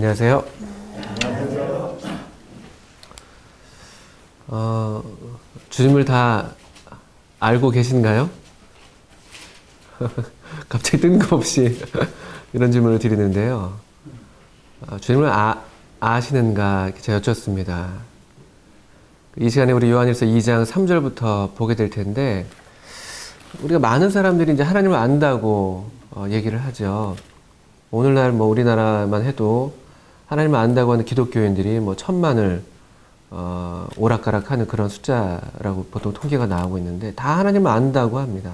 안녕하세요. 주님을 다 알고 계신가요? 갑자기 뜬금없이 이런 질문을 드리는데요. 주님을 아시는가 제가 여쭙습니다. 이 시간에 우리 요한일서 2장 3절부터 보게 될 텐데, 우리가 많은 사람들이 이제 하나님을 안다고 얘기를 하죠. 오늘날 우리나라만 해도 하나님을 안다고 하는 기독교인들이 1,000만을 오락가락하는 그런 숫자라고 보통 통계가 나오고 있는데, 다 하나님을 안다고 합니다.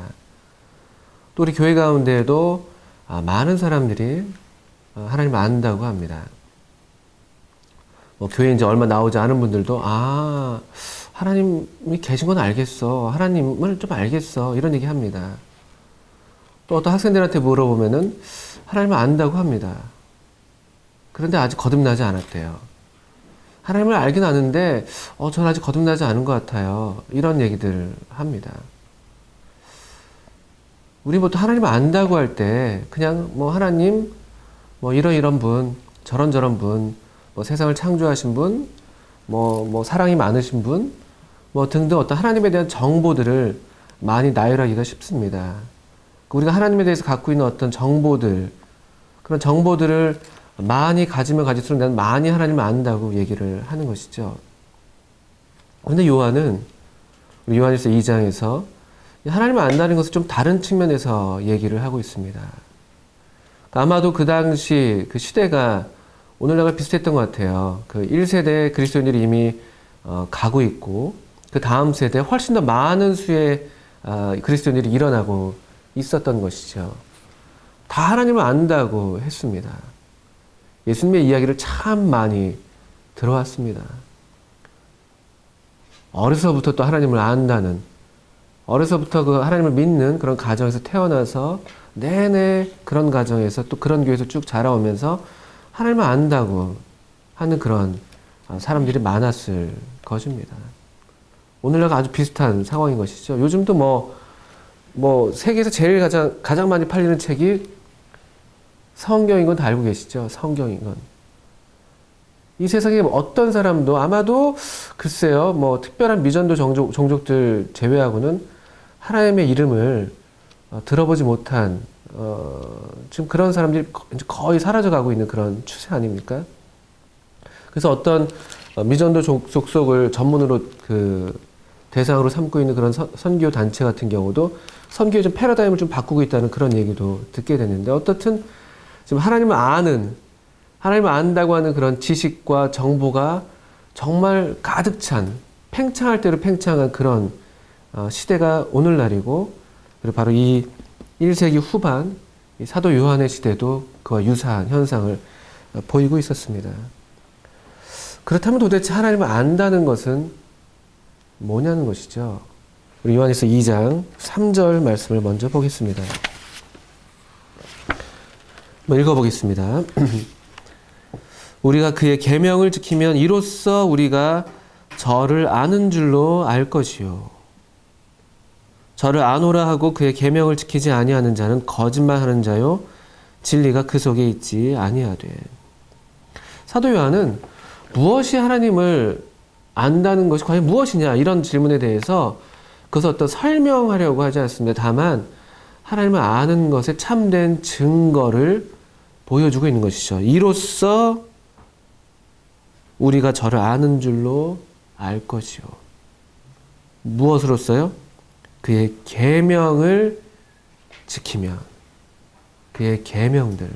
또 우리 교회 가운데에도 많은 사람들이 하나님을 안다고 합니다. 교회에 이제 얼마 나오지 않은 분들도 하나님이 계신 건 알겠어, 하나님을 좀 알겠어, 이런 얘기 합니다. 또 어떤 학생들한테 물어보면은 하나님을 안다고 합니다. 그런데 아직 거듭나지 않았대요. 하나님을 알긴 아는데 저는 아직 거듭나지 않은 것 같아요, 이런 얘기들 합니다. 우리 보통 하나님을 안다고 할 때 그냥 하나님 이런 분, 저런 분, 세상을 창조하신 분, 사랑이 많으신 분, 등등 어떤 하나님에 대한 정보들을 많이 나열하기가 쉽습니다. 우리가 하나님에 대해서 갖고 있는 어떤 정보들, 그런 정보들을 많이 가지면 가질수록 나는 많이 하나님을 안다고 얘기를 하는 것이죠. 그런데 요한은 요한일서 2장에서 하나님을 안다는 것을 좀 다른 측면에서 얘기를 하고 있습니다. 아마도 그 당시 그 시대가 오늘날과 비슷했던 것 같아요. 그 1세대 그리스도인들이 이미 가고 있고, 그 다음 세대에 훨씬 더 많은 수의 그리스도인들이 일어나고 있었던 것이죠. 다 하나님을 안다고 했습니다. 예수님의 이야기를 참 많이 들어왔습니다. 어려서부터 또 하나님을 안다는, 어려서부터 그 하나님을 믿는 그런 가정에서 태어나서 내내 그런 가정에서 또 그런 교회에서 쭉 자라오면서 하나님을 안다고 하는 그런 사람들이 많았을 것입니다. 오늘날과 아주 비슷한 상황인 것이죠. 요즘도 세계에서 제일 가장 많이 팔리는 책이 성경인 건 다 알고 계시죠? 성경인 건. 이 세상에 어떤 사람도 아마도 글쎄요, 특별한 미전도 종족들 제외하고는 하나님의 이름을 들어보지 못한 지금 그런 사람들이 거의 사라져가고 있는 그런 추세 아닙니까? 그래서 어떤 미전도 족속을 전문으로 대상으로 삼고 있는 그런 선교 단체 같은 경우도 선교의 좀 패러다임을 좀 바꾸고 있다는 그런 얘기도 듣게 됐는데, 어떻든 지금 하나님을 안다고 하는 그런 지식과 정보가 정말 가득 찬, 팽창할 대로 팽창한 그런 시대가 오늘날이고, 그리고 바로 이 1세기 후반 이 사도 요한의 시대도 그와 유사한 현상을 보이고 있었습니다. 그렇다면 도대체 하나님을 안다는 것은 뭐냐는 것이죠. 우리 요한일서 2장 3절 말씀을 먼저 보겠습니다. 읽어보겠습니다. 우리가 그의 계명을 지키면 이로써 우리가 저를 아는 줄로 알 것이요, 저를 아노라 하고 그의 계명을 지키지 아니하는 자는 거짓말하는 자요, 진리가 그 속에 있지 아니하되. 사도 요한은 무엇이 하나님을 안다는 것이 과연 무엇이냐, 이런 질문에 대해서 그것을 어떤 설명하려고 하지 않습니다. 다만 하나님을 아는 것에 참된 증거를 보여주고 있는 것이죠. 이로써 우리가 저를 아는 줄로 알 것이요. 무엇으로써요? 그의 계명을 지키면, 그의 계명들,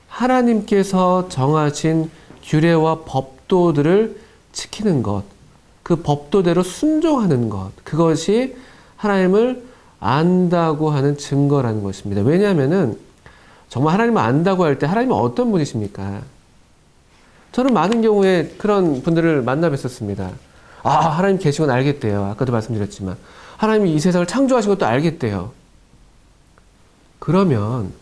하나님께서 정하신 규례와 법도들을 지키는 것, 그 법도대로 순종하는 것, 그것이 하나님을 안다고 하는 증거라는 것입니다. 왜냐하면은 정말 하나님을 안다고 할 때 하나님은 어떤 분이십니까? 저는 많은 경우에 그런 분들을 만나 뵀었습니다. 하나님 계신 건 알겠대요. 아까도 말씀드렸지만 하나님이 이 세상을 창조하신 것도 알겠대요. 그러면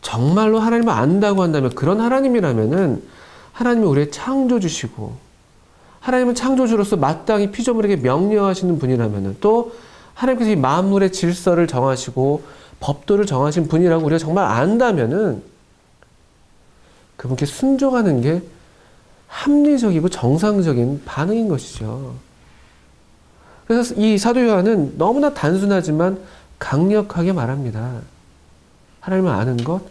정말로 하나님을 안다고 한다면, 그런 하나님이라면은 하나님이 우리의 창조주시고 하나님은 창조주로서 마땅히 피조물에게 명령하시는 분이라면은, 또 하나님께서 이 만물의 질서를 정하시고 법도를 정하신 분이라고 우리가 정말 안다면은, 그분께 순종하는 게 합리적이고 정상적인 반응인 것이죠. 그래서 이 사도 요한은 너무나 단순하지만 강력하게 말합니다. 하나님을 아는 것,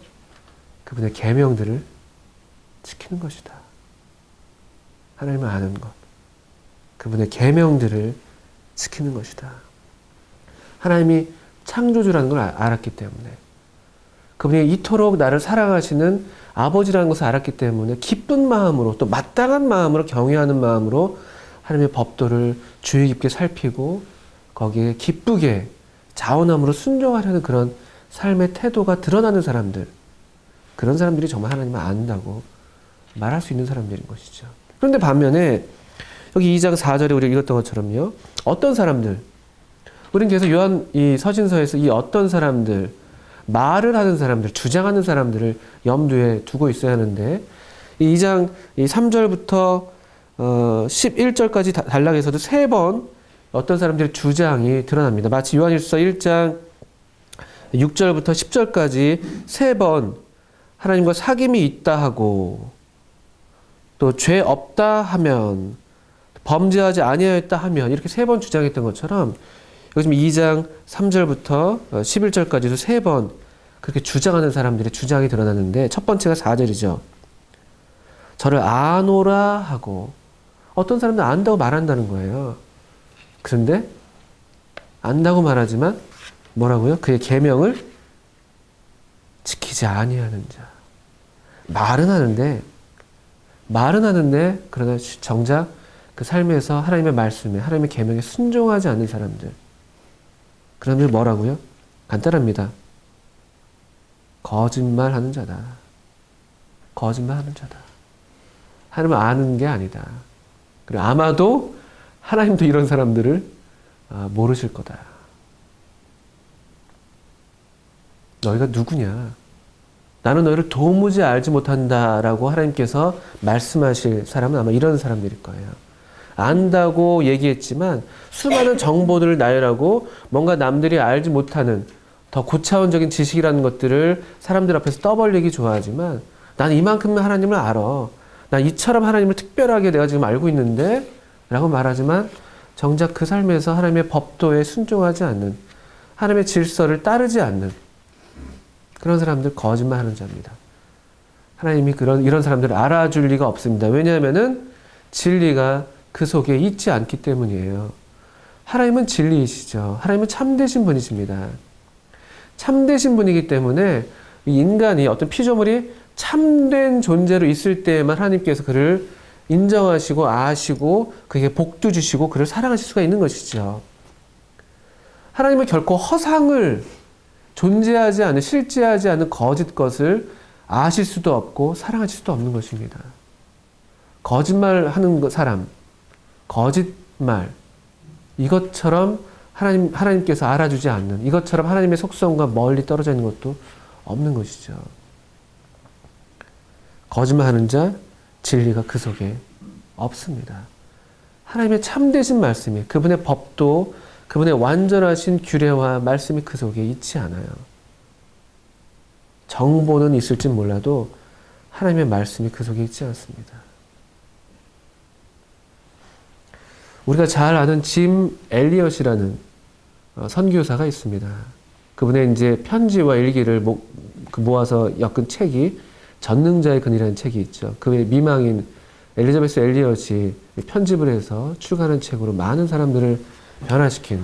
그분의 계명들을 지키는 것이다. 하나님을 아는 것, 그분의 계명들을 지키는 것이다. 하나님이 창조주라는 걸 알았기 때문에, 그분이 이토록 나를 사랑하시는 아버지라는 것을 알았기 때문에 기쁜 마음으로, 또 마땅한 마음으로, 경외하는 마음으로 하나님의 법도를 주의 깊게 살피고 거기에 기쁘게 자원함으로 순종하려는 그런 삶의 태도가 드러나는 사람들, 그런 사람들이 정말 하나님을 안다고 말할 수 있는 사람들인 것이죠. 그런데 반면에 여기 2장 4절에 우리가 읽었던 것처럼요, 어떤 사람들, 우리는 계속 요한 이 서신서에서 이 어떤 사람들, 말을 하는 사람들, 주장하는 사람들을 염두에 두고 있어야 하는데, 이 2장 3절부터 11절까지 단락에서도 3번 어떤 사람들의 주장이 드러납니다. 마치 요한일서 1장 6절부터 10절까지 3번 하나님과 사귐이 있다 하고, 또 죄 없다 하면, 범죄하지 아니하였다 하면, 이렇게 3번 주장했던 것처럼 여기 지금 2장 3절부터 11절까지도 3번 그렇게 주장하는 사람들의 주장이 드러나는데, 첫 번째가 4절이죠. 저를 아노라 하고, 어떤 사람들 안다고 말한다는 거예요. 그런데 안다고 말하지만 뭐라고요? 그의 계명을 지키지 아니하는 자. 말은 하는데 그러나 정작 그 삶에서 하나님의 말씀에, 하나님의 계명에 순종하지 않는 사람들. 그러면 뭐라고요? 간단합니다. 거짓말하는 자다. 거짓말하는 자다. 하나님을 아는 게 아니다. 그리고 아마도 하나님도 이런 사람들을 모르실 거다. 너희가 누구냐? 나는 너희를 도무지 알지 못한다라고 하나님께서 말씀하실 사람은 아마 이런 사람들일 거예요. 안다고 얘기했지만 수많은 정보들을 나열하고 뭔가 남들이 알지 못하는 더 고차원적인 지식이라는 것들을 사람들 앞에서 떠벌리기 좋아하지만, 나는 이만큼의 하나님을 알아. 난 이처럼 하나님을 특별하게 내가 지금 알고 있는데 라고 말하지만 정작 그 삶에서 하나님의 법도에 순종하지 않는, 하나님의 질서를 따르지 않는 그런 사람들, 거짓말하는 자입니다. 하나님이 이런 사람들을 알아줄 리가 없습니다. 왜냐하면은 진리가 그 속에 있지 않기 때문이에요. 하나님은 진리이시죠. 하나님은 참되신 분이십니다. 참되신 분이기 때문에 이 인간이, 어떤 피조물이 참된 존재로 있을 때에만 하나님께서 그를 인정하시고 아시고 그에게 복도 주시고 그를 사랑하실 수가 있는 것이죠. 하나님은 결코 허상을, 존재하지 않은, 실제하지 않은 거짓 것을 아실 수도 없고 사랑하실 수도 없는 것입니다. 거짓말하는 사람, 거짓말, 이것처럼 하나님께서 알아주지 않는, 이것처럼 하나님의 속성과 멀리 떨어져 있는 것도 없는 것이죠. 거짓말하는 자, 진리가 그 속에 없습니다. 하나님의 참되신 말씀이, 그분의 법도, 그분의 완전하신 규례와 말씀이 그 속에 있지 않아요. 정보는 있을지 몰라도 하나님의 말씀이 그 속에 있지 않습니다. 우리가 잘 아는 짐 엘리엇이라는 선교사가 있습니다. 그분의 이제 편지와 일기를 모아서 엮은 책이 전능자의 근이라는 책이 있죠. 그의 미망인 엘리자베스 엘리엇이 편집을 해서 출간한 책으로 많은 사람들을 변화시킨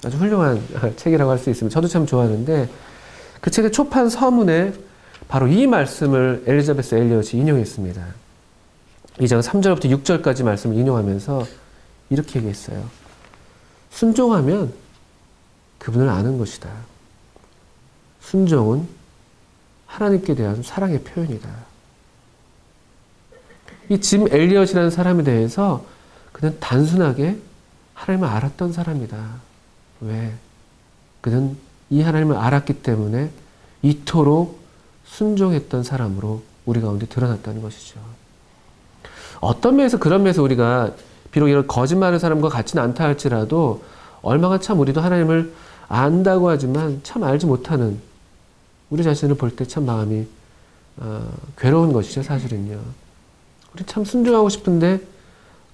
아주 훌륭한 책이라고 할 수 있습니다. 저도 참 좋아하는데, 그 책의 초판 서문에 바로 이 말씀을 엘리자베스 엘리엇이 인용했습니다. 2장 3절부터 6절까지 말씀을 인용하면서 이렇게 얘기했어요. 순종하면 그분을 아는 것이다. 순종은 하나님께 대한 사랑의 표현이다. 이 짐 엘리엇이라는 사람에 대해서 그는 단순하게 하나님을 알았던 사람이다. 왜? 그는 이 하나님을 알았기 때문에 이토록 순종했던 사람으로 우리 가운데 드러났다는 것이죠. 어떤 면에서, 그런 면에서 우리가 비록 이런 거짓말하는 사람과 같지는 않다 할지라도 얼마나 참 우리도 하나님을 안다고 하지만 참 알지 못하는 우리 자신을 볼 때 참 마음이 괴로운 것이죠, 사실은요. 우리 참 순종하고 싶은데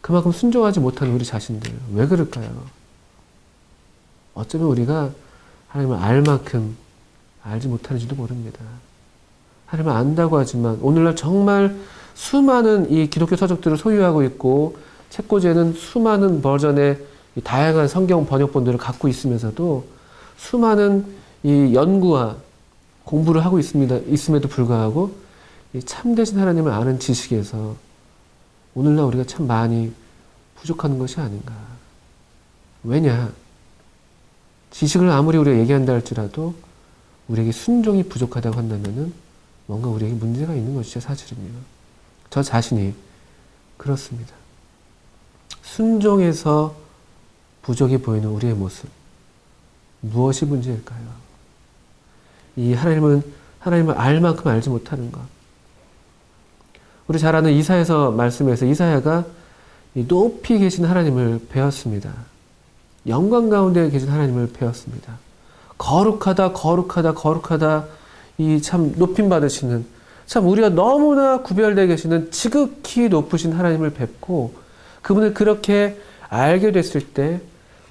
그만큼 순종하지 못하는 우리 자신들. 왜 그럴까요? 어쩌면 우리가 하나님을 알 만큼 알지 못하는지도 모릅니다. 하나님을 안다고 하지만 오늘날 정말 수많은 이 기독교 서적들을 소유하고 있고 책꽂이에는 수많은 버전의 이 다양한 성경 번역본들을 갖고 있으면서도 수많은 이 연구와 공부를 하고 있음에도 불구하고 이 참되신 하나님을 아는 지식에서 오늘날 우리가 참 많이 부족한 것이 아닌가. 왜냐? 지식을 아무리 우리가 얘기한다 할지라도 우리에게 순종이 부족하다고 한다면은 뭔가 우리에게 문제가 있는 것이죠, 사실은요. 저 자신이 그렇습니다. 순종에서 부족해 보이는 우리의 모습. 무엇이 문제일까요? 이 하나님을 알 만큼 알지 못하는 것. 우리 잘 아는 이사야서 말씀에서 이사야가 이 높이 계신 하나님을 배웠습니다. 영광 가운데 계신 하나님을 배웠습니다. 거룩하다, 거룩하다, 거룩하다. 이 참 높임 받으시는, 참 우리가 너무나 구별되어 계시는 지극히 높으신 하나님을 뵙고 그분을 그렇게 알게 됐을 때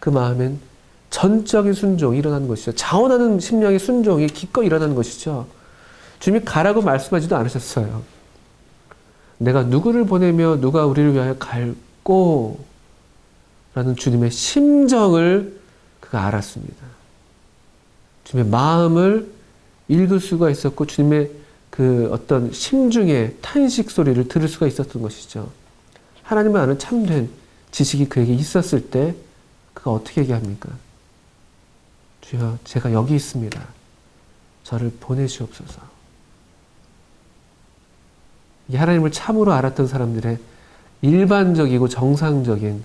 그 마음엔 전적인 순종이 일어나는 것이죠. 자원하는 심령의 순종이 기꺼이 일어나는 것이죠. 주님이 가라고 말씀하지도 않으셨어요. 내가 누구를 보내며 누가 우리를 위하여 갈꼬 라는 주님의 심정을 그가 알았습니다. 주님의 마음을 읽을 수가 있었고 주님의 그 어떤 심중의 탄식 소리를 들을 수가 있었던 것이죠. 하나님을 아는 참된 지식이 그에게 있었을 때 그가 어떻게 얘기합니까? 주여, 제가 여기 있습니다. 저를 보내시옵소서. 이 하나님을 참으로 알았던 사람들의 일반적이고 정상적인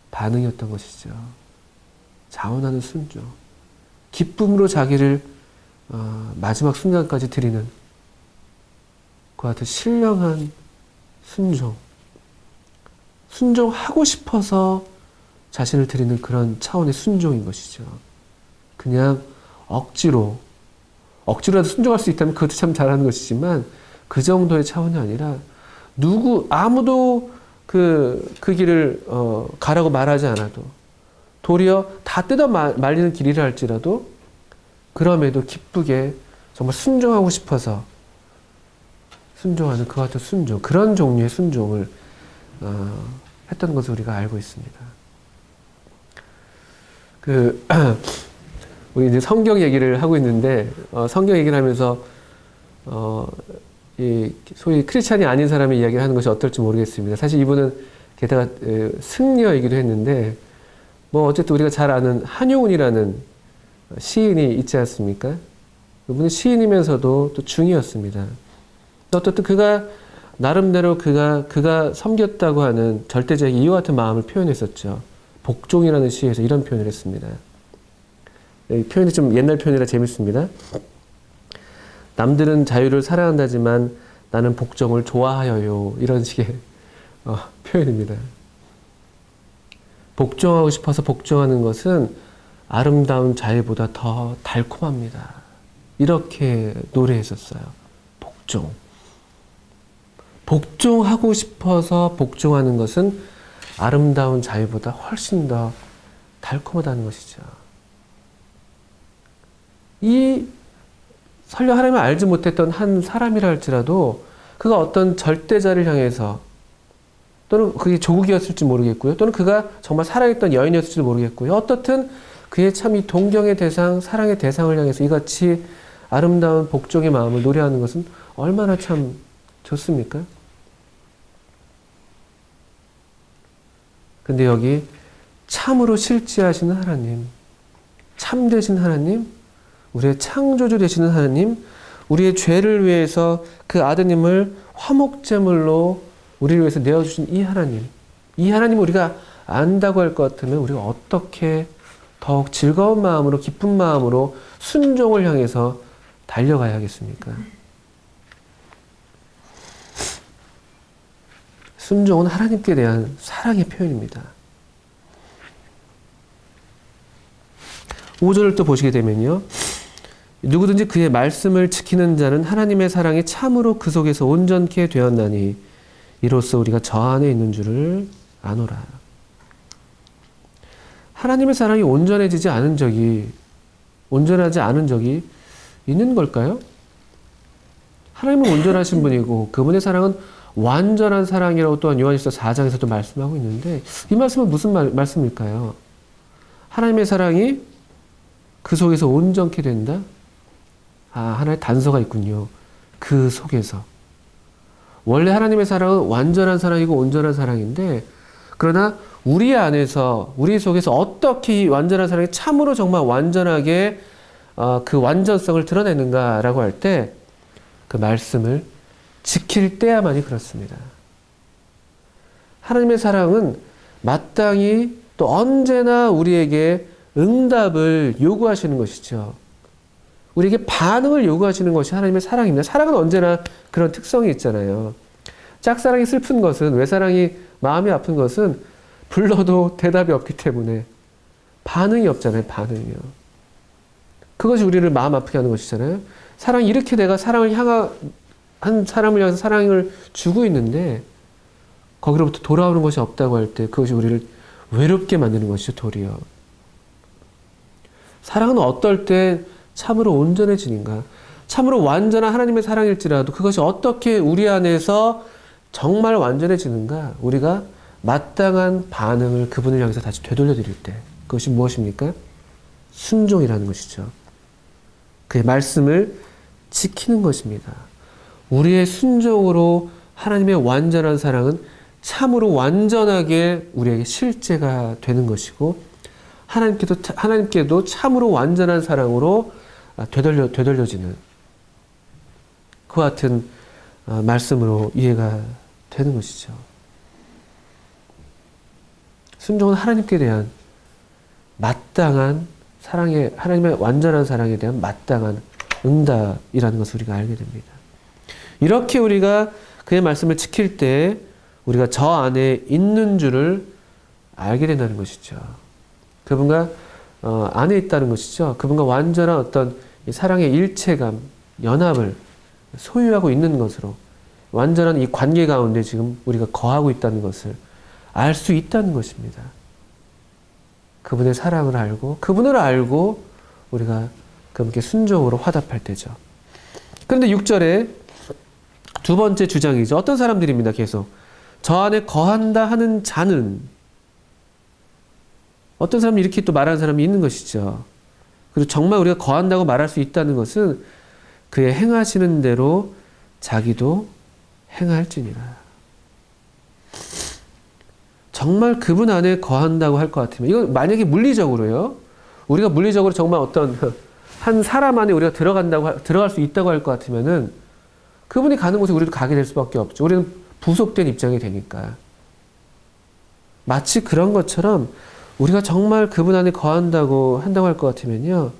반응이었던 것이죠. 자원하는 순종. 기쁨으로 자기를 마지막 순간까지 드리는 그와 같은 신령한 순종. 순종하고 싶어서 자신을 드리는 그런 차원의 순종인 것이죠. 그냥 억지로라도 순종할 수 있다면 그것도 참 잘하는 것이지만 그 정도의 차원이 아니라 아무도 그 길을 가라고 말하지 않아도 도리어 다 뜯어 말리는 길이라 할지라도 그럼에도 기쁘게 정말 순종하고 싶어서 순종하는 그와 같은 순종, 그런 종류의 순종을 했던 것을 우리가 알고 있습니다. 우리 이제 성경 얘기를 하고 있는데 성경 얘기를 하면서 이 소위 크리스찬이 아닌 사람의 이야기를 하는 것이 어떨지 모르겠습니다. 사실 이분은 게다가 승려이기도 했는데 뭐 어쨌든 우리가 잘 아는 한용운이라는 시인이 있지 않습니까? 그분은 시인이면서도 또 중이었습니다. 어떻든 그가 나름대로 그가 섬겼다고 하는 절대자에게 이와 같은 마음을 표현했었죠. 복종이라는 시에서 이런 표현을 했습니다. 이 표현이 좀 옛날 표현이라 재밌습니다. 남들은 자유를 사랑한다지만 나는 복종을 좋아하여요. 이런 식의 표현입니다. 복종하고 싶어서 복종하는 것은 아름다운 자유보다 더 달콤합니다. 이렇게 노래했었어요. 복종하고 싶어서 복종하는 것은 아름다운 자유보다 훨씬 더 달콤하다는 것이죠. 설령 하나님을 알지 못했던 한 사람이라 할지라도 그가 어떤 절대자를 향해서 또는 그게 조국이었을지 모르겠고요. 또는 그가 정말 사랑했던 여인이었을지도 모르겠고요. 어떻든 그의 참 이 동경의 대상, 사랑의 대상을 향해서 이같이 아름다운 복종의 마음을 노래하는 것은 얼마나 참 좋습니까? 근데 여기 참으로 실제하시는 하나님, 참되신 하나님, 우리의 창조주 되시는 하나님, 우리의 죄를 위해서 그 아드님을 화목제물로 우리를 위해서 내어주신 이 하나님 우리가 안다고 할 것 같으면 우리가 어떻게 더욱 즐거운 마음으로, 기쁜 마음으로 순종을 향해서 달려가야 하겠습니까? 순종은 하나님께 대한 사랑의 표현입니다. 5절을 또 보시게 되면요. 누구든지 그의 말씀을 지키는 자는 하나님의 사랑이 참으로 그 속에서 온전케 되었나니 이로써 우리가 저 안에 있는 줄을 아노라. 하나님의 사랑이 온전하지 않은 적이 있는 걸까요? 하나님은 온전하신 분이고 그분의 사랑은 완전한 사랑이라고 또한 요한일서 4장에서도 말씀하고 있는데 이 말씀은 무슨 말씀일까요? 하나님의 사랑이 그 속에서 온전케 된다? 하나의 단서가 있군요. 그 속에서. 원래 하나님의 사랑은 완전한 사랑이고 온전한 사랑인데 그러나 우리 안에서 우리 속에서 어떻게 이 완전한 사랑이 참으로 정말 완전하게 그 완전성을 드러내는가라고 할 때 그 말씀을 지킬 때야만이 그렇습니다. 하나님의 사랑은 마땅히 또 언제나 우리에게 응답을 요구하시는 것이죠. 우리에게 반응을 요구하시는 것이 하나님의 사랑입니다. 사랑은 언제나 그런 특성이 있잖아요. 짝사랑이 슬픈 것은, 외사랑이 마음이 아픈 것은 불러도 대답이 없기 때문에 반응이 없잖아요. 반응이요. 그것이 우리를 마음 아프게 하는 것이잖아요. 사랑이 이렇게 내가 사랑을 한 사람을 향해서 사랑을 주고 있는데 거기로부터 돌아오는 것이 없다고 할 때 그것이 우리를 외롭게 만드는 것이죠. 도리어. 사랑은 어떨 때 참으로 온전해지는가? 참으로 완전한 하나님의 사랑일지라도 그것이 어떻게 우리 안에서 정말 완전해지는가? 우리가 마땅한 반응을 그분을 향해서 다시 되돌려 드릴 때 그것이 무엇입니까? 순종이라는 것이죠. 그의 말씀을 지키는 것입니다. 우리의 순종으로 하나님의 완전한 사랑은 참으로 완전하게 우리에게 실제가 되는 것이고 하나님께도 참으로 완전한 사랑으로 되돌려지는 그와 같은 말씀으로 이해가 되는 것이죠. 순종은 하나님께 대한 마땅한 하나님의 완전한 사랑에 대한 마땅한 응답이라는 것을 우리가 알게 됩니다. 이렇게 우리가 그의 말씀을 지킬 때 우리가 저 안에 있는 줄을 알게 된다는 것이죠. 그분과 안에 있다는 것이죠. 그분과 완전한 어떤 사랑의 일체감, 연합을 소유하고 있는 것으로 완전한 이 관계 가운데 지금 우리가 거하고 있다는 것을 알 수 있다는 것입니다. 그분의 사랑을 알고 그분을 알고 우리가 그분께 순종으로 화답할 때죠. 그런데 6절에 두 번째 주장이죠. 어떤 사람들입니다. 계속 저 안에 거한다 하는 자는 어떤 사람이 이렇게 또 말하는 사람이 있는 것이죠. 그리고 정말 우리가 거한다고 말할 수 있다는 것은 그의 행하시는 대로 자기도 행할지니라. 정말 그분 안에 거한다고 할 것 같으면 이건 만약에 물리적으로요. 우리가 물리적으로 정말 어떤 한 사람 안에 우리가 들어갈 수 있다고 할 것 같으면은 그분이 가는 곳에 우리도 가게 될 수밖에 없죠. 우리는 부속된 입장이 되니까. 마치 그런 것처럼 우리가 정말 그분 안에 한다고 할 것 같으면요.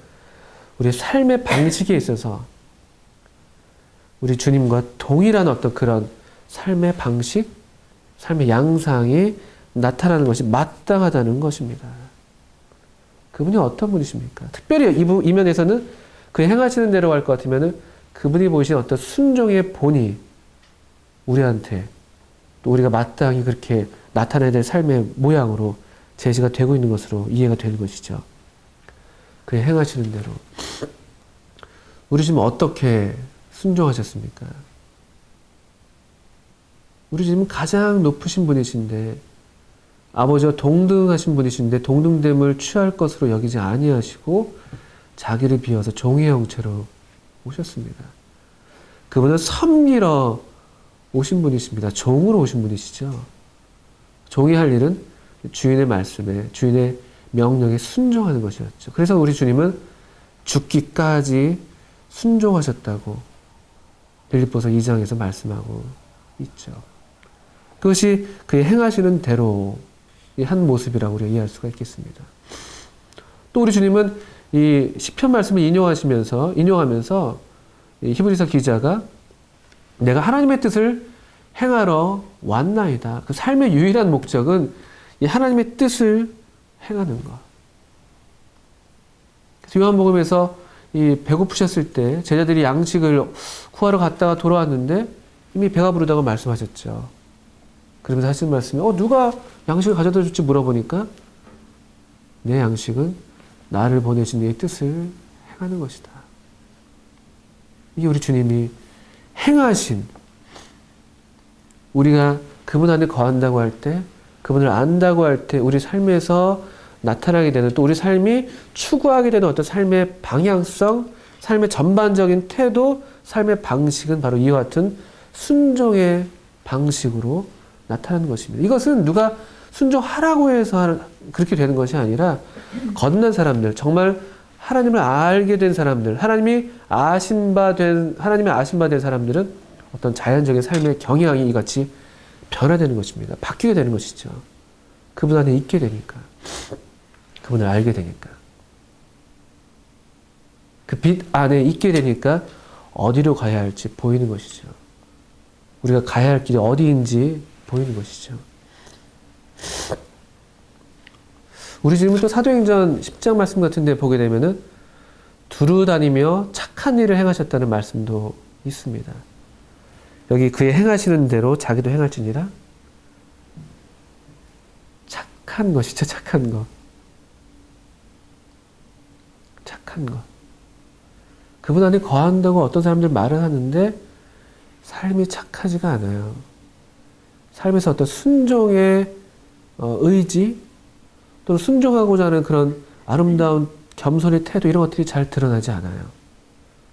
우리의 삶의 방식에 있어서 우리 주님과 동일한 어떤 그런 삶의 방식, 삶의 양상이 나타나는 것이 마땅하다는 것입니다. 그분이 어떤 분이십니까? 특별히 이 면에서는 그 행하시는 대로 할 것 같으면은 그분이 보이신 어떤 순종의 본이 우리한테 또 우리가 마땅히 그렇게 나타내야 될 삶의 모양으로 제시가 되고 있는 것으로 이해가 되는 것이죠. 그의 행하시는 대로. 우리 지금 어떻게 순종하셨습니까? 우리 지금 가장 높으신 분이신데 아버지와 동등하신 분이신데 동등됨을 취할 것으로 여기지 아니하시고 자기를 비워서 종의 형체로 오셨습니다. 그분은 섬기러 오신 분이십니다. 종으로 오신 분이시죠. 종이 할 일은 주인의 말씀에 주인의 명령에 순종하는 것이었죠. 그래서 우리 주님은 죽기까지 순종하셨다고 빌립보서 2장에서 말씀하고 있죠. 그것이 그의 행하시는 대로의 한 모습이라고 우리가 이해할 수가 있겠습니다. 또 우리 주님은 이 시편 말씀을 인용하면서 이 히브리서 기자가 내가 하나님의 뜻을 행하러 왔나이다. 그 삶의 유일한 목적은 이 하나님의 뜻을 행하는 것. 그래서 요한복음에서 이 배고프셨을 때 제자들이 양식을 구하러 갔다가 돌아왔는데 이미 배가 부르다고 말씀하셨죠. 그러면서 하시는 말씀이 누가 양식을 가져다 줄지 물어보니까 내 양식은 나를 보내신 이의 뜻을 행하는 것이다. 이게 우리 주님이 행하신, 우리가 그분 안에 거한다고 할 때, 그분을 안다고 할 때 우리 삶에서 나타나게 되는, 또 우리 삶이 추구하게 되는 어떤 삶의 방향성, 삶의 전반적인 태도, 삶의 방식은 바로 이와 같은 순종의 방식으로 나타나는 것입니다. 이것은 누가 순종하라고 해서 그렇게 되는 것이 아니라 거듭난 사람들, 정말 하나님을 알게 된 사람들, 하나님이 아신 바 된 사람들은 어떤 자연적인 삶의 경향이 이같이 변화되는 것입니다. 바뀌게 되는 것이죠. 그분 안에 있게 되니까. 그분을 알게 되니까. 그 빛 안에 있게 되니까 어디로 가야 할지 보이는 것이죠. 우리가 가야 할 길이 어디인지 보이는 것이죠. 우리 주님은 또 사도행전 10장 말씀 같은 데 보게 되면은 두루 다니며 착한 일을 행하셨다는 말씀도 있습니다. 여기 그의 행하시는 대로 자기도 행할지니라. 착한 것이죠, 착한 것. 착한 것. 그분 안에 거한다고 어떤 사람들 말은 하는데 삶이 착하지가 않아요. 삶에서 어떤 순종의 의지, 또는 순종하고자 하는 그런 아름다운 겸손의 태도, 이런 것들이 잘 드러나지 않아요.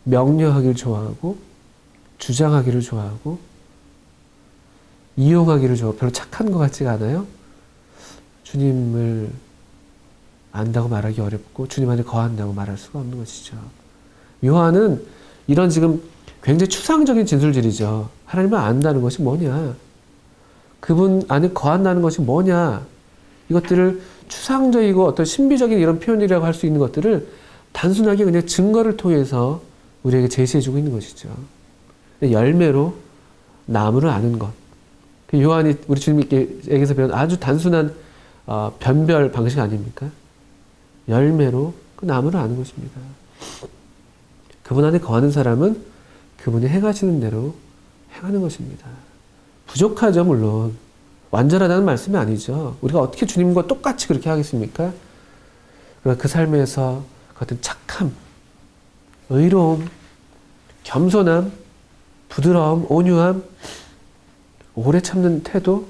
명령하기를 좋아하고, 주장하기를 좋아하고, 이용하기를 좋아하고, 별로 착한 것 같지가 않아요. 주님을 안다고 말하기 어렵고, 주님 안에 거한다고 말할 수가 없는 것이죠. 요한은 이런 지금 굉장히 추상적인 진술들이죠. 하나님을 안다는 것이 뭐냐? 그분 안에 거한다는 것이 뭐냐? 이것들을 추상적이고 어떤 신비적인 이런 표현이라고 할 수 있는 것들을 단순하게 그냥 증거를 통해서 우리에게 제시해주고 있는 것이죠. 열매로 나무를 아는 것. 요한이 우리 주님께서 배운 아주 단순한 변별 방식 아닙니까? 열매로 그 나무를 아는 것입니다. 그분 안에 거하는 사람은 그분이 행하시는 대로 행하는 것입니다. 부족하죠, 물론. 완전하다는 말씀이 아니죠. 우리가 어떻게 주님과 똑같이 그렇게 하겠습니까? 그러나 그 삶에서 그 어떤 착함, 의로움, 겸손함, 부드러움, 온유함, 오래 참는 태도,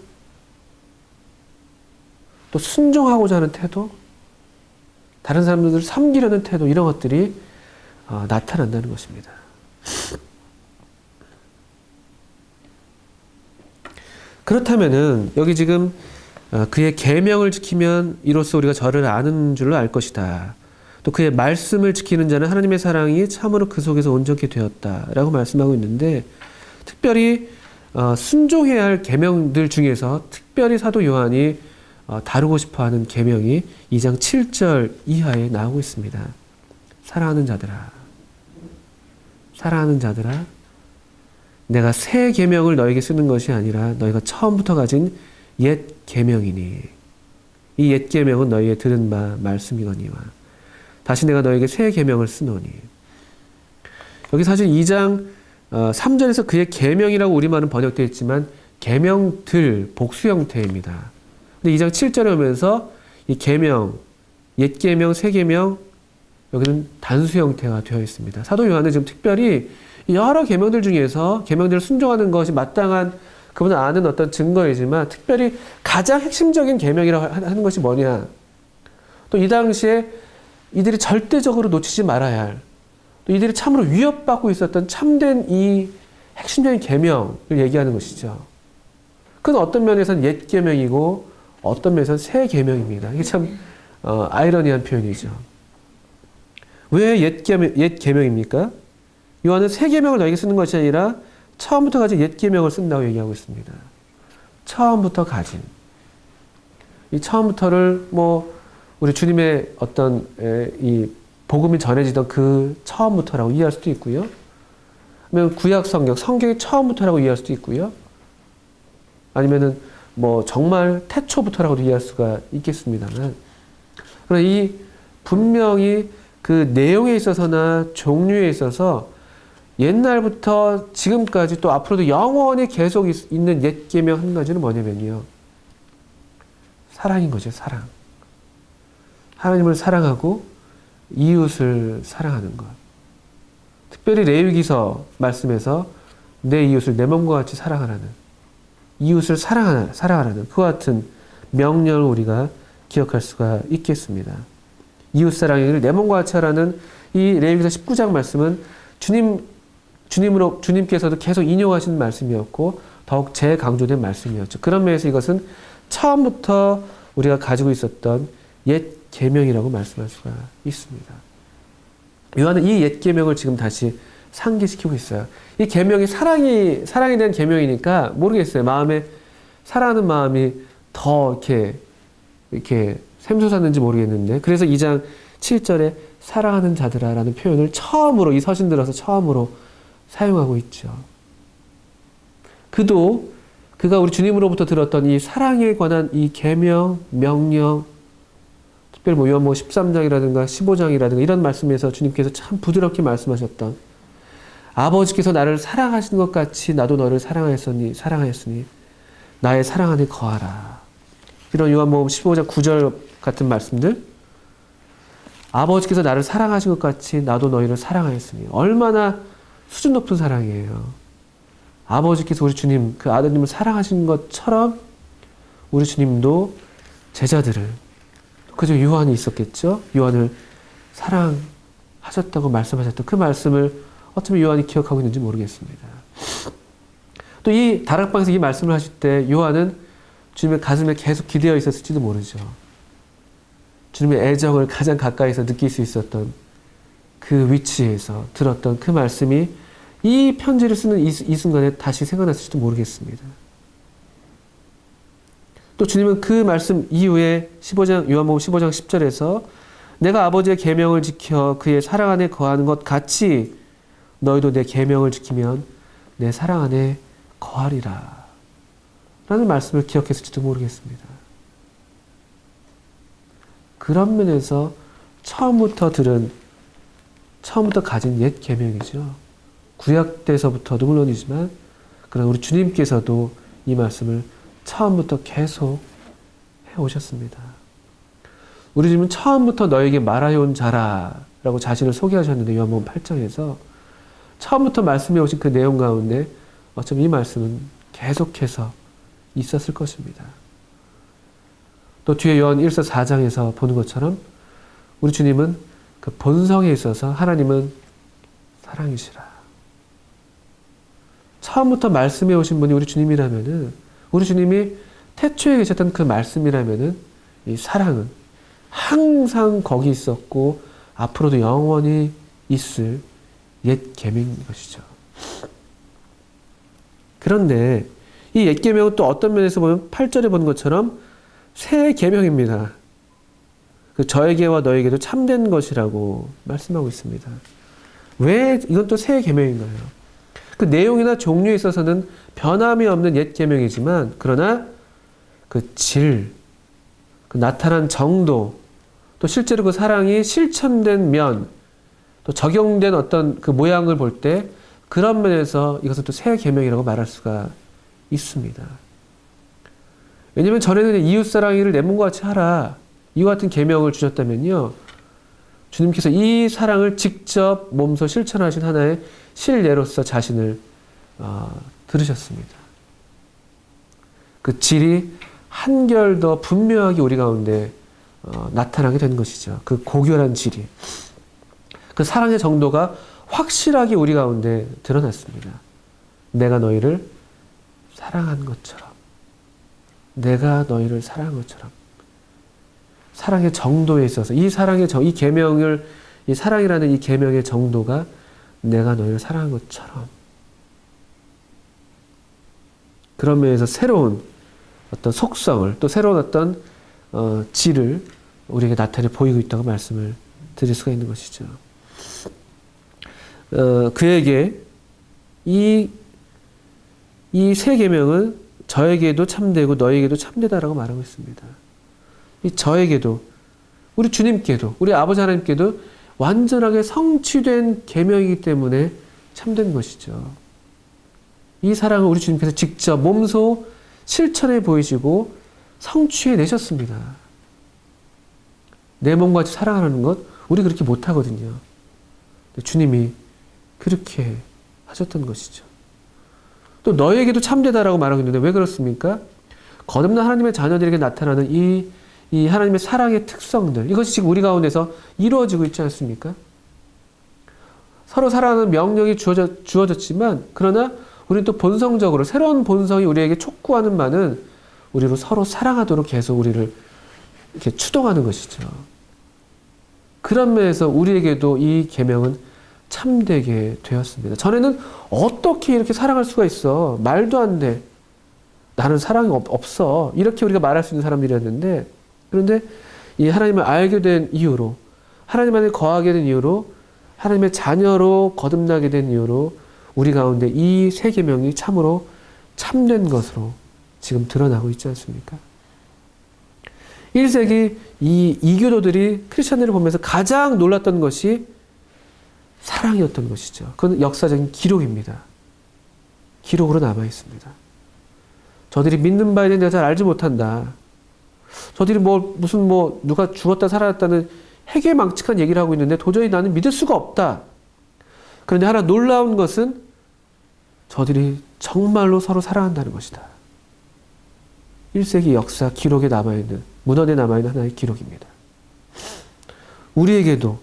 또 순종하고자 하는 태도, 다른 사람들을 섬기려는 태도, 이런 것들이 나타난다는 것입니다. 그렇다면은 여기 지금 그의 계명을 지키면 이로써 우리가 저를 아는 줄로 알 것이다. 또 그의 말씀을 지키는 자는 하나님의 사랑이 참으로 그 속에서 온전케 되었다라고 말씀하고 있는데, 특별히 순종해야 할 계명들 중에서 특별히 사도 요한이 다루고 싶어하는 계명이 2장 7절 이하에 나오고 있습니다. 사랑하는 자들아, 사랑하는 자들아, 내가 새 계명을 너에게 쓰는 것이 아니라 너희가 처음부터 가진 옛 계명이니 이 옛 계명은 너희의 들은 바 말씀이거니와 다시 내가 너에게 새 계명을 쓰노니. 여기 사실 2장 3절에서 그의 계명이라고 우리말은 번역되어 있지만 계명들 복수 형태입니다. 근데 2장 7절에 오면서 이 계명, 옛 계명, 새 계명, 여기는 단수 형태가 되어 있습니다. 사도 요한은 지금 특별히 여러 계명들 중에서 계명들을 순종하는 것이 마땅한 그분을 아는 어떤 증거이지만, 특별히 가장 핵심적인 계명이라고 하는 것이 뭐냐, 또 이 당시에 이들이 절대적으로 놓치지 말아야 할, 또 이들이 참으로 위협받고 있었던 참된 이 핵심적인 계명을 얘기하는 것이죠. 그건 어떤 면에서는 옛 계명이고 어떤 면에서는 새 계명입니다. 이게 참 아이러니한 표현이죠. 왜 옛 계명입니까? 요한은 새 계명을 너에게 쓰는 것이 아니라 처음부터 가진 옛 계명을 쓴다고 얘기하고 있습니다. 처음부터 가진. 이 처음부터를 우리 주님의 어떤 이 복음이 전해지던 그 처음부터라고 이해할 수도 있고요. 아니면 구약 성경의 처음부터라고 이해할 수도 있고요. 아니면은 정말 태초부터라고도 이해할 수가 있겠습니다만, 그러나 이 분명히 그 내용에 있어서나 종류에 있어서 옛날부터 지금까지 또 앞으로도 영원히 계속 있는 옛 계명 한 가지는 뭐냐면요. 사랑인 거죠, 사랑. 하나님을 사랑하고 이웃을 사랑하는 것. 특별히 레위기서 말씀에서 내 이웃을 내 몸과 같이 사랑하라는, 이웃을 사랑하라는 그와 같은 명령을 우리가 기억할 수가 있겠습니다. 이웃 사랑을 내 몸과 같이 하라는 이 레위기서 19장 말씀은 주님께서도 계속 인용하신 말씀이었고 더욱 재강조된 말씀이었죠. 그런 면에서 이것은 처음부터 우리가 가지고 있었던 옛 계명이라고 말씀할 수가 있습니다. 요한은 이 옛 계명을 지금 다시 상기시키고 있어요. 이 계명이 사랑에 대한 계명이니까 모르겠어요. 마음에 사랑하는 마음이 더 이렇게 샘솟았는지 모르겠는데, 그래서 2장 7절에 사랑하는 자들아라는 표현을 처음으로 이 서신 들어서 처음으로 사용하고 있죠. 그가 우리 주님으로부터 들었던 이 사랑에 관한 이 계명, 명령, 특별히 요한복음 13장이라든가 15장이라든가 이런 말씀에서 주님께서 참 부드럽게 말씀하셨던 아버지께서 나를 사랑하시는 것 같이 나도 너를 사랑하였으니 나의 사랑 안에 거하라. 이런 요한복음 15장 9절 같은 말씀들, 아버지께서 나를 사랑하신 것 같이 나도 너희를 사랑하였으니, 얼마나 수준 높은 사랑이에요. 아버지께서 우리 주님, 그 아드님을 사랑하신 것처럼 우리 주님도 제자들을, 그중 요한이 있었겠죠. 요한을 사랑하셨다고 말씀하셨던 그 말씀을 어쩌면 요한이 기억하고 있는지 모르겠습니다. 또 이 다락방에서 이 말씀을 하실 때 요한은 주님의 가슴에 계속 기대어 있었을지도 모르죠. 주님의 애정을 가장 가까이서 느낄 수 있었던 그 위치에서 들었던 그 말씀이 이 편지를 쓰는 이 순간에 다시 생각났을지도 모르겠습니다. 또 주님은 그 말씀 이후에 요한복음 15장 10절에서 내가 아버지의 계명을 지켜 그의 사랑 안에 거하는 것 같이 너희도 내 계명을 지키면 내 사랑 안에 거하리라 라는 말씀을 기억했을지도 모르겠습니다. 그런 면에서 처음부터 가진 옛 계명이죠. 구약 때서부터도 물론이지만 그러나 우리 주님께서도 이 말씀을 처음부터 계속 해오셨습니다. 우리 주님은 처음부터 너에게 말하여온 자라라고 자신을 소개하셨는데 요한복음 8장에서 처음부터 말씀해오신 그 내용 가운데 어쩌면 이 말씀은 계속해서 있었을 것입니다. 또 뒤에 요한 1서 4장에서 보는 것처럼 우리 주님은 그 본성에 있어서 하나님은 사랑이시라. 처음부터 말씀해 오신 분이 우리 주님이라면은, 우리 주님이 태초에 계셨던 그 말씀이라면은 이 사랑은 항상 거기 있었고 앞으로도 영원히 있을 옛 계명인 것이죠. 그런데 이 옛 계명은 또 어떤 면에서 보면 8절에 보는 것처럼 새 계명입니다. 그 저에게와 너에게도 참된 것이라고 말씀하고 있습니다. 왜 이건 또 새 계명인가요? 그 내용이나 종류에 있어서는 변함이 없는 옛 계명이지만 그러나 그 질, 그 나타난 정도, 또 실제로 그 사랑이 실천된 면, 또 적용된 어떤 그 모양을 볼 때 그런 면에서 이것은 또 새 계명이라고 말할 수가 있습니다. 왜냐하면 전에는 이웃사랑이를 내 몸과 같이 하라, 이와 같은 계명을 주셨다면요, 주님께서 이 사랑을 직접 몸소 실천하신 하나의 실례로서 자신을 들으셨습니다. 그 질이 한결 더 분명하게 우리 가운데 나타나게 된 것이죠. 그 고결한 질이, 그 사랑의 정도가 확실하게 우리 가운데 드러났습니다. 내가 너희를 사랑한 것처럼, 내가 너희를 사랑한 것처럼. 사랑의 정도에 있어서 이 계명을, 이 사랑이라는 이 계명의 정도가 내가 너희를 사랑한 것처럼, 그런 면에서 새로운 어떤 속성을, 또 새로운 어떤 질을 우리에게 나타내 보이고 있다고 말씀을 드릴 수가 있는 것이죠. 그에게 이 새 계명은 저에게도 참되고 너에게도 참되다라고 말하고 있습니다. 이 저에게도, 우리 주님께도, 우리 아버지 하나님께도 완전하게 성취된 계명이기 때문에 참된 것이죠. 이 사랑을 우리 주님께서 직접 몸소 실천해 보이시고 성취해 내셨습니다. 내 몸과 같이 사랑하는 것 우리 그렇게 못하거든요. 주님이 그렇게 하셨던 것이죠. 또 너에게도 참되다라고 말하고 있는데 왜 그렇습니까? 거듭난 하나님의 자녀들에게 나타나는 이 하나님의 사랑의 특성들, 이것이 지금 우리 가운데서 이루어지고 있지 않습니까? 서로 사랑하는 명령이 주어졌지만 그러나 우리는 또 본성적으로 새로운 본성이 우리에게 촉구하는 바는 우리로 서로 사랑하도록 계속 우리를 이렇게 추동하는 것이죠. 그런 면에서 우리에게도 이 계명은 참되게 되었습니다. 전에는 어떻게 이렇게 사랑할 수가 있어? 말도 안 돼. 나는 사랑이 없어. 이렇게 우리가 말할 수 있는 사람들이었는데, 그런데 이 하나님을 알게 된 이유로, 하나님 안에 거하게 된 이유로, 하나님의 자녀로 거듭나게 된 이유로 우리 가운데 이 세 계명이 참으로 참된 것으로 지금 드러나고 있지 않습니까? 1세기 이 이교도들이 크리스천들을 보면서 가장 놀랐던 것이 사랑이었던 것이죠. 그건 역사적인 기록입니다. 기록으로 남아 있습니다. 저들이 믿는 바에 대해 내가 잘 알지 못한다. 저들이 무슨 누가 죽었다 살아났다는 해괴망측한 얘기를 하고 있는데 도저히 나는 믿을 수가 없다. 그런데 하나 놀라운 것은 저들이 정말로 서로 사랑한다는 것이다. 1세기 역사 기록에 남아있는, 문헌에 남아있는 하나의 기록입니다. 우리에게도,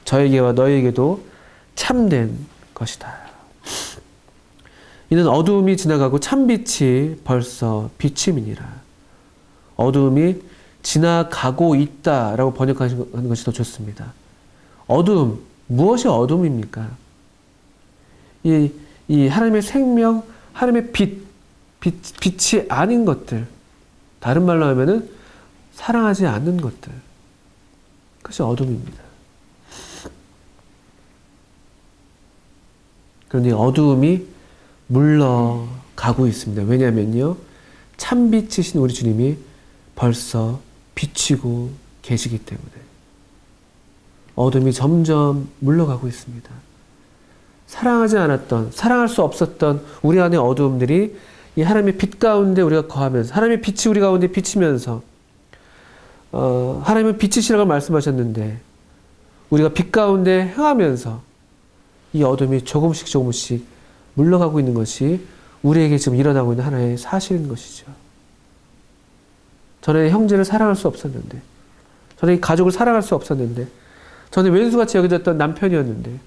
저에게와 너에게도 참된 것이다. 이는 어두움이 지나가고 참빛이 벌써 비침이니라. 어두움이 지나가고 있다라고 번역하는 것이 더 좋습니다. 어두움, 무엇이 어둠입니까? 이 하나님의 생명, 하나님의 빛이 아닌 것들, 다른 말로 하면은 사랑하지 않는 것들, 그것이 어둠입니다. 그런데 어두움이 물러가고 있습니다. 왜냐하면요, 참빛이신 우리 주님이 벌써 비치고 계시기 때문에 어둠이 점점 물러가고 있습니다. 사랑하지 않았던, 사랑할 수 없었던 우리 안의 어두움들이 이 하나님의 빛 가운데 우리가 거하면서, 하나님의 빛이 우리 가운데 비치면서, 하나님은 빛이시라고 말씀하셨는데 우리가 빛 가운데 행하면서 이 어둠이 조금씩 물러가고 있는 것이 우리에게 지금 일어나고 있는 하나의 사실인 것이죠. 전에 형제를 사랑할 수 없었는데, 전에 가족을 사랑할 수 없었는데, 전에 왼수같이 여겨졌던 남편이었는데,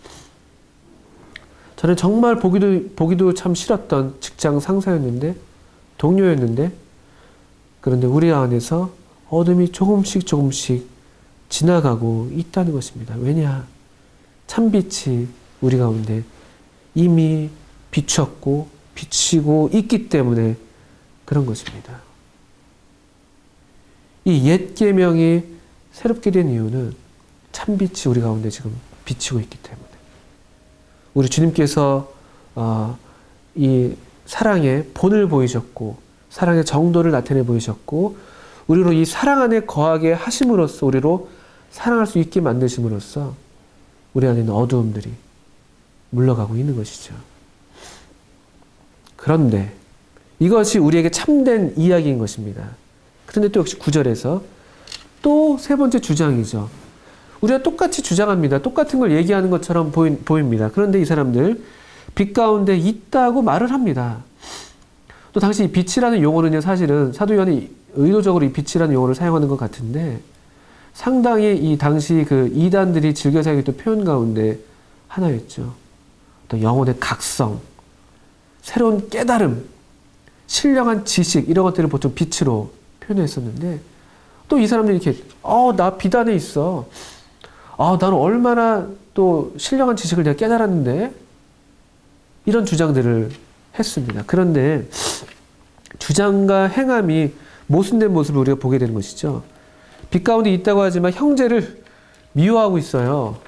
저는 정말 보기도 참 싫었던 직장 상사였는데, 동료였는데, 그런데 우리 안에서 어둠이 조금씩 지나가고 있다는 것입니다. 왜냐? 참빛이 우리 가운데 이미 비추었고 비치고 있기 때문에 그런 것입니다. 이 옛 계명이 새롭게 된 이유는 참빛이 우리 가운데 지금 비치고 있기 때문에, 우리 주님께서 이 사랑의 본을 보이셨고 사랑의 정도를 나타내 보이셨고 우리로 이 사랑 안에 거하게 하심으로써, 우리로 사랑할 수 있게 만드심으로써 우리 안에 있는 어두움들이 물러가고 있는 것이죠. 그런데 이것이 우리에게 참된 이야기인 것입니다. 그런데 또 역시 9절에서 또 세 번째 주장이죠. 우리가 똑같이 주장합니다. 똑같은 걸 얘기하는 것처럼 보입니다. 그런데 이 사람들 빛 가운데 있다고 말을 합니다. 또 당시 이 빛이라는 용어는요, 사실은 사도 요한이 의도적으로 이 빛이라는 용어를 사용하는 것 같은데 상당히 이 당시 그 이단들이 즐겨 사용했던 표현 가운데 하나였죠. 또 영혼의 각성, 새로운 깨달음, 신령한 지식, 이런 것들을 보통 빛으로 표현했었는데 또 이 사람들이 이렇게 나 빛 안에 있어. 나는 얼마나 또 신령한 지식을 내가 깨달았는데, 이런 주장들을 했습니다. 그런데 주장과 행함이 모순된 모습을 우리가 보게 되는 것이죠. 빛 가운데 있다고 하지만 형제를 미워하고 있어요.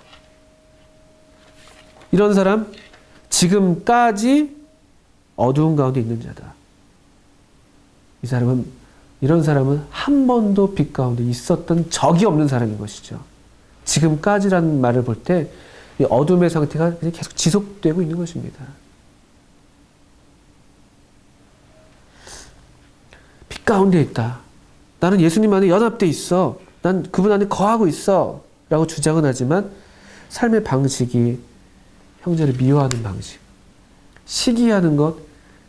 이런 사람 지금까지 어두운 가운데 있는 자다. 이런 사람은 한 번도 빛 가운데 있었던 적이 없는 사람인 것이죠. 지금까지라는 말을 볼 때 이 어둠의 상태가 그냥 계속 지속되고 있는 것입니다. 빛 가운데 있다. 나는 예수님 안에 연합돼 있어. 난 그분 안에 거하고 있어. 라고 주장은 하지만 삶의 방식이 형제를 미워하는 방식, 시기하는 것,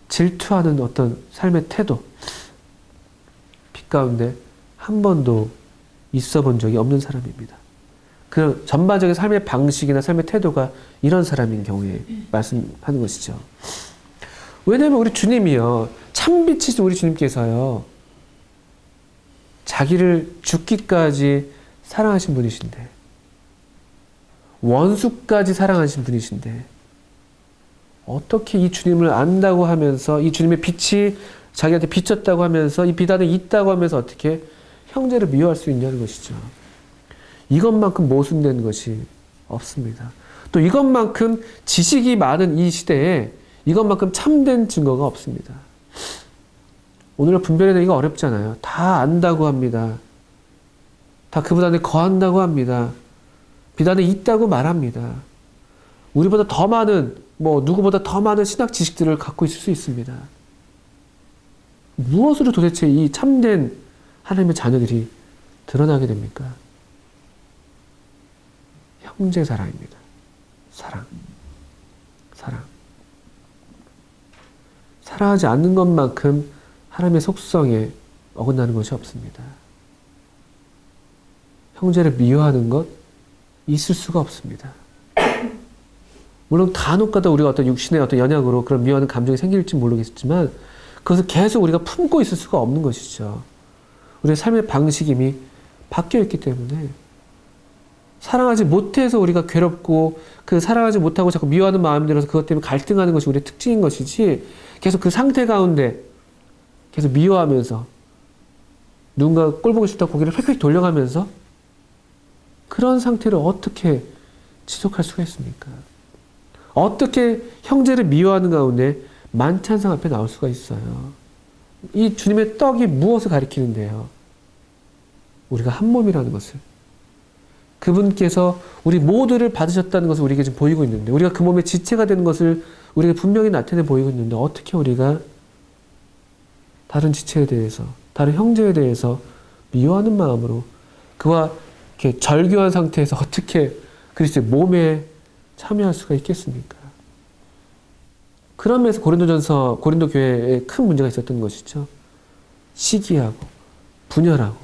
질투하는 어떤 삶의 태도, 빛 가운데 한 번도 있어 본 적이 없는 사람입니다. 그 전반적인 삶의 방식이나 삶의 태도가 이런 사람인 경우에 말씀하는 것이죠. 왜냐하면 우리 주님이요, 참빛이신 우리 주님께서요, 자기를 죽기까지 사랑하신 분이신데, 원수까지 사랑하신 분이신데, 어떻게 이 주님을 안다고 하면서, 이 주님의 빛이 자기한테 비쳤다고 하면서, 이 빛 안에 있다고 하면서 어떻게 형제를 미워할 수 있냐는 것이죠. 이것만큼 모순된 것이 없습니다. 또 이것만큼 지식이 많은 이 시대에 이것만큼 참된 증거가 없습니다. 오늘날 분별해내기가 어렵잖아요. 다 안다고 합니다. 다 그분 안에 거한다고 합니다. 빛 안에 있다고 말합니다. 우리보다 더 많은, 누구보다 더 많은 신학 지식들을 갖고 있을 수 있습니다. 무엇으로 도대체 이 참된 하나님의 자녀들이 드러나게 됩니까? 형제 사랑입니다. 사랑. 사랑하지 않는 것만큼 하나님의 속성에 어긋나는 것이 없습니다. 형제를 미워하는 것 있을 수가 없습니다. 물론 간혹가다 우리가 어떤 육신의 어떤 연약으로 그런 미워하는 감정이 생길지 모르겠지만 그것을 계속 우리가 품고 있을 수가 없는 것이죠. 우리의 삶의 방식이 이미 바뀌어 있기 때문에 사랑하지 못해서 우리가 괴롭고 그 사랑하지 못하고 자꾸 미워하는 마음이 들어서 그것 때문에 갈등하는 것이 우리의 특징인 것이지 계속 그 상태 가운데 계속 미워하면서 누군가 꼴 보기 싫다고 고개를 휙휙 돌려가면서 그런 상태를 어떻게 지속할 수가 있습니까? 어떻게 형제를 미워하는 가운데 만찬상 앞에 나올 수가 있어요? 이 주님의 떡이 무엇을 가리키는데요? 우리가 한 몸이라는 것을, 그분께서 우리 모두를 받으셨다는 것을 우리에게 지금 보이고 있는데, 우리가 그 몸의 지체가 되는 것을 우리가 분명히 나타내 보이고 있는데, 어떻게 우리가 다른 지체에 대해서, 다른 형제에 대해서 미워하는 마음으로 그와 이렇게 절교한 상태에서 어떻게 그리스도의 몸에 참여할 수가 있겠습니까? 그런 면에서 고린도 교회에 큰 문제가 있었던 것이죠. 시기하고 분열하고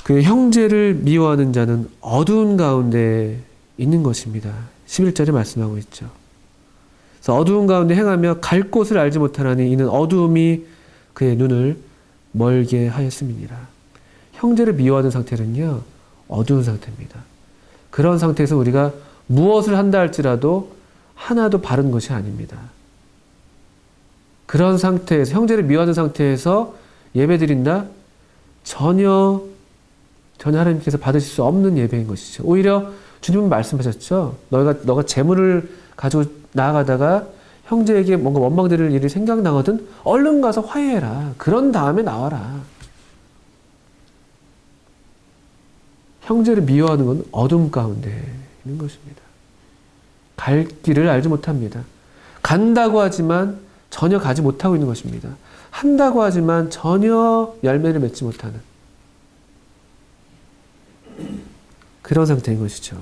그 형제를 미워하는 자는 어두운 가운데 있는 것입니다. 11절에 말씀하고 있죠. 그래서 어두운 가운데 행하며 갈 곳을 알지 못하나니 이는 어두움이 그의 눈을 멀게 하였음이니라. 형제를 미워하는 상태는요, 어두운 상태입니다. 그런 상태에서 우리가 무엇을 한다 할지라도 하나도 바른 것이 아닙니다. 그런 상태에서, 형제를 미워하는 상태에서 예배드린다? 전혀 하나님께서 받으실 수 없는 예배인 것이죠. 오히려 주님은 말씀하셨죠. 너가 재물을 가지고 나아가다가 형제에게 뭔가 원망드릴 일이 생각나거든 얼른 가서 화해해라. 그런 다음에 나와라. 형제를 미워하는 건 어둠 가운데 있는 것입니다. 갈 길을 알지 못합니다. 간다고 하지만 전혀 가지 못하고 있는 것입니다. 한다고 하지만 전혀 열매를 맺지 못하는 그런 상태인 것이죠.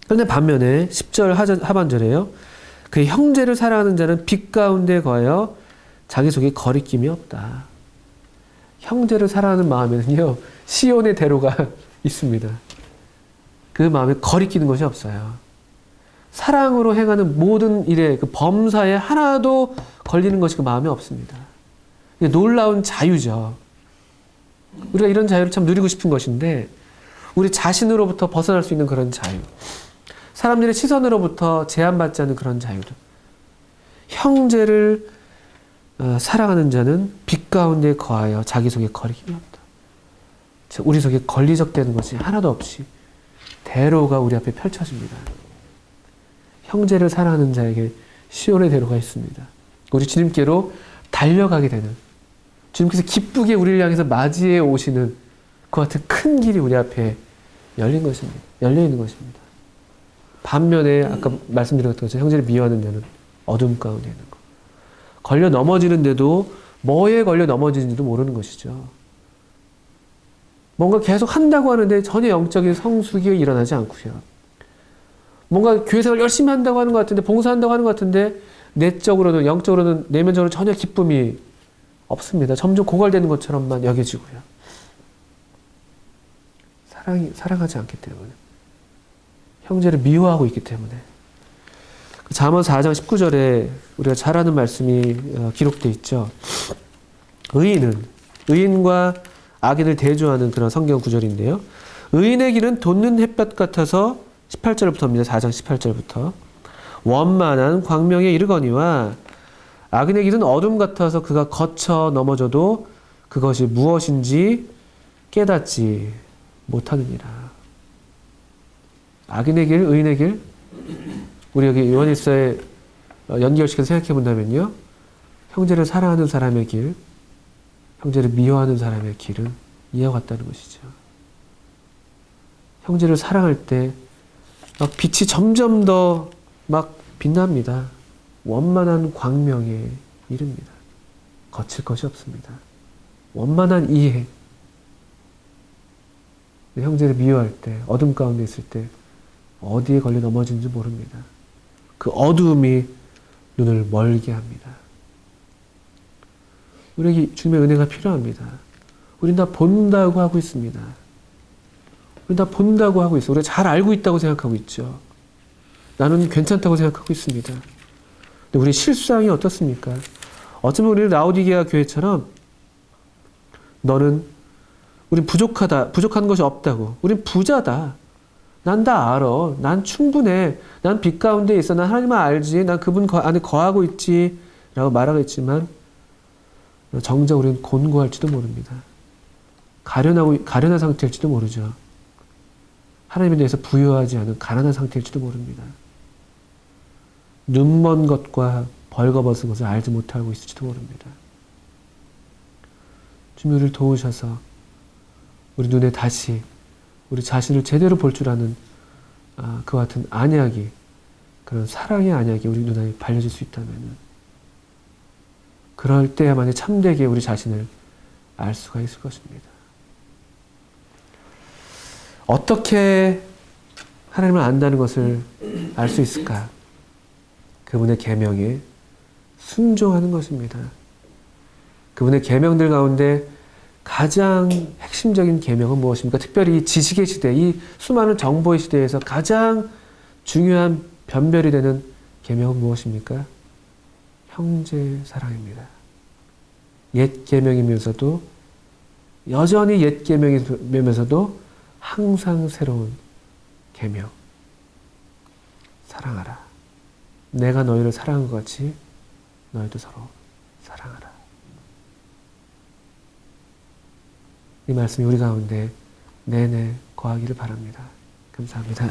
그런데 반면에 10절 하반절에요. 그 형제를 사랑하는 자는 빛 가운데 거하여 자기 속에 거리낌이 없다. 형제를 사랑하는 마음에는요, 시온의 대로가 있습니다. 그 마음에 거리끼는 것이 없어요. 사랑으로 행하는 모든 일에 그 범사에 하나도 걸리는 것이 그 마음에 없습니다. 이게 놀라운 자유죠. 우리가 이런 자유를 참 누리고 싶은 것인데 우리 자신으로부터 벗어날 수 있는 그런 자유, 사람들의 시선으로부터 제한받지 않는 그런 자유도, 형제를 사랑하는 자는 빛 가운데 거하여 자기 속에 거리낌이 없다. 우리 속에 권리적되는 것이 하나도 없이 대로가 우리 앞에 펼쳐집니다. 형제를 사랑하는 자에게 시온의 대로가 있습니다. 우리 주님께로 달려가게 되는, 주님께서 기쁘게 우리를 향해서 맞이해 오시는 그 같은 큰 길이 우리 앞에 열린 것입니다. 열려 있는 것입니다. 반면에 아까 말씀드렸던 것처럼 형제를 미워하는 자는 어둠 가운데 있는 것. 걸려 넘어지는데도 뭐에 걸려 넘어지는지도 모르는 것이죠. 뭔가 계속 한다고 하는데 전혀 영적인 성숙이 일어나지 않고요. 뭔가 교회 생활 열심히 한다고 하는 것 같은데, 봉사한다고 하는 것 같은데 내적으로는, 영적으로는, 내면적으로 전혀 기쁨이 없습니다. 점점 고갈되는 것처럼만 여겨지고요. 사랑하지 않기 때문에, 형제를 미워하고 있기 때문에. 잠언 4장 19절에 우리가 잘 아는 말씀이 기록되어 있죠. 의인과 악인을 대조하는 그런 성경 구절인데요. 의인의 길은 돋는 햇볕 같아서 18절부터입니다. 4장 18절부터. 원만한 광명에 이르거니와 악인의 길은 어둠 같아서 그가 거쳐 넘어져도 그것이 무엇인지 깨닫지 못하느니라. 악인의 길, 의인의 길, 우리 여기 요한일서에 연결시켜서 생각해 본다면요, 형제를 사랑하는 사람의 길, 형제를 미워하는 사람의 길은 이와 같다는 것이죠. 형제를 사랑할 때 막 빛이 점점 더 막 빛납니다. 원만한 광명에 이릅니다. 거칠 것이 없습니다. 원만한 이해. 형제를 미워할 때, 어둠 가운데 있을 때 어디에 걸려 넘어지는지 모릅니다. 그 어두움이 눈을 멀게 합니다. 우리에게 주님의 은혜가 필요합니다. 우린 다 본다고 하고 있습니다. 우린 다 본다고 하고 있어요. 우리가 잘 알고 있다고 생각하고 있죠. 나는 괜찮다고 생각하고 있습니다. 근데 우리 실상이 어떻습니까? 어쩌면 우리는 라오디게아 교회처럼 우린 부족한 것이 없다고. 우린 부자다. 난 다 알아. 난 충분해. 난 빛 가운데 있어. 난 하나님을 알지. 난 그분 안에 거하고 있지. 라고 말하겠지만 정작 우리는 곤고할지도 모릅니다. 가련한 상태일지도 모르죠. 하나님에 대해서 부유하지 않은 가난한 상태일지도 모릅니다. 눈먼 것과 벌거벗은 것을 알지 못하고 있을지도 모릅니다. 주님 우리를 도우셔서 우리 눈에 다시 우리 자신을 제대로 볼 줄 아는 그와 같은 안약이, 그런 사랑의 안약이 우리 눈에 발려질 수 있다면, 그럴 때야만이 참되게 우리 자신을 알 수가 있을 것입니다. 어떻게 하나님을 안다는 것을 알 수 있을까? 그분의 계명에 순종하는 것입니다. 그분의 계명들 가운데 가장 핵심적인 계명은 무엇입니까? 특별히 이 지식의 시대, 이 수많은 정보의 시대에서 가장 중요한 변별이 되는 계명은 무엇입니까? 형제 사랑입니다. 옛 계명이면서도, 여전히 옛 계명이면서도 항상 새로운 계명. 사랑하라. 내가 너희를 사랑한 것 같이 너희도 서로 사랑하라. 이 말씀이 우리 가운데 내내 거하기를 바랍니다. 감사합니다.